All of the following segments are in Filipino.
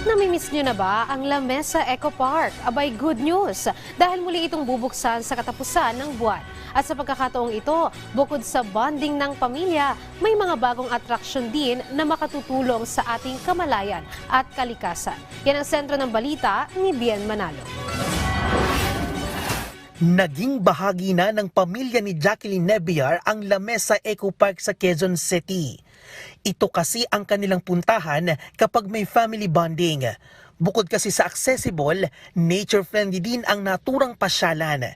Namimiss nyo na ba ang La Mesa Eco Park? Abay, good news! Dahil muli itong bubuksan sa katapusan ng buwan. At sa pagkakataong ito, bukod sa bonding ng pamilya, may mga bagong atraksyon din na makatutulong sa ating kamalayan at kalikasan. Yan ang sentro ng balita ni Bien Manalo. Naging bahagi na ng pamilya ni Jacqueline Nebiar ang La Mesa Eco Park sa Quezon City. Ito kasi ang kanilang puntahan kapag may family bonding. Bukod kasi sa accessible, nature-friendly din ang naturang pasyalan.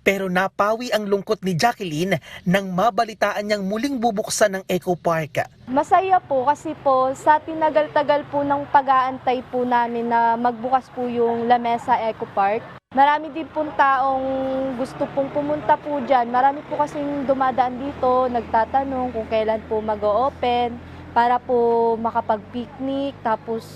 Pero napawi ang lungkot ni Jacqueline nang mabalitaan niyang muling bubuksan ng Eco Park. Masaya po kasi po sa tinagal-tagal po ng pag-aantay po namin na magbukas po yung La Mesa Eco Park. Marami din pong taong gusto pong pumunta po dyan. Marami po kasing dumadaan dito, nagtatanong kung kailan po mag-o-open para po makapag-picnic, tapos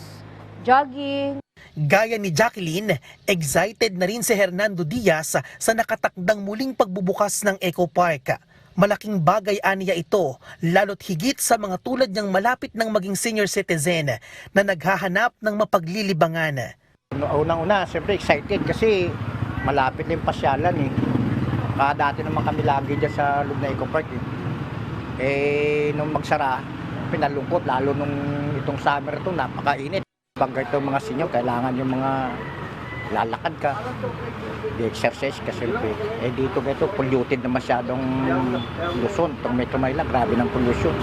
jogging. Gaya ni Jacqueline, excited na rin si Hernando Diaz sa nakatakdang muling pagbubukas ng Eco Park. Malaking bagay aniya ito, lalo't higit sa mga tulad niyang malapit ng maging senior citizen na naghahanap ng mapaglilibangan. Unang-una, siyempre excited kasi malapit na yung pasyalan eh. Dati naman kami lagi dyan sa loob na Eco Park eh. Nung magsara, pinalungkot lalo nung itong summer ito, napakainit. Pag ito mga senior, kailangan yung mga lalakad ka, di-exercise ka siyempre. Eh dito polluted na masyadong Luzon. Itong Metro Manila, grabe ng pollution.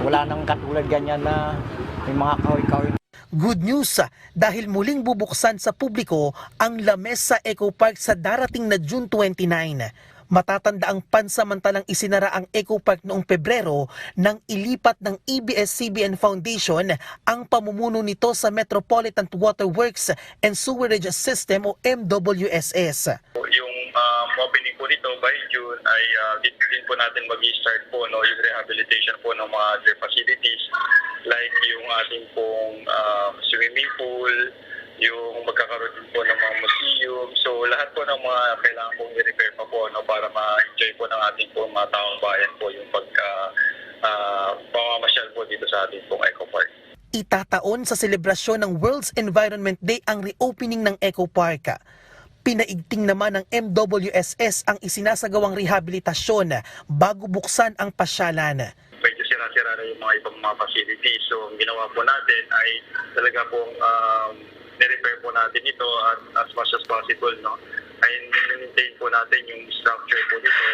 Wala nang katulad ganyan na may mga kahoy-kahoy. Good news dahil muling bubuksan sa publiko ang La Mesa Eco Park sa darating na June 29. Matatanda ang pansamantalang isinara ang Eco Park noong Pebrero nang ilipat ng ABS-CBN Foundation ang pamumuno nito sa Metropolitan Water Works and Sewerage System o MWSS. Yung opening po nito by June ay din po natin mag-start po yung rehabilitation po ng mga other facilities like yung ating pong swimming pool, yung magkakaroon din po ng mga museum. So lahat po ng mga kailangan pong i-repair pa po para ma-enjoy po ng ating pong mga taong bayan po yung pamamasyal po dito sa ating pong Eco Park. Itataon sa selebrasyon ng World's Environment Day ang reopening ng Eco Park. Pinaigting naman ng MWSS ang isinasagawang rehabilitasyon bago buksan ang pasyalan. Medyo sira-sira na yung mga ibang mga facilities. So ang ginawa po natin ay talaga pong ni-repair po natin ito as much as possible. Ay maintain po natin yung structure po dito.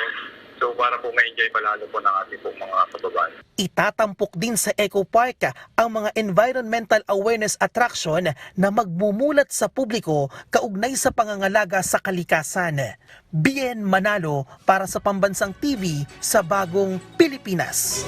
So para po ma-enjoy palalo po ng ating pong mga kababayan. Itatampok din sa Eco Park ang mga environmental awareness attraction na magmumulat sa publiko kaugnay sa pangangalaga sa kalikasan. Bien Manalo para sa Pambansang TV sa Bagong Pilipinas.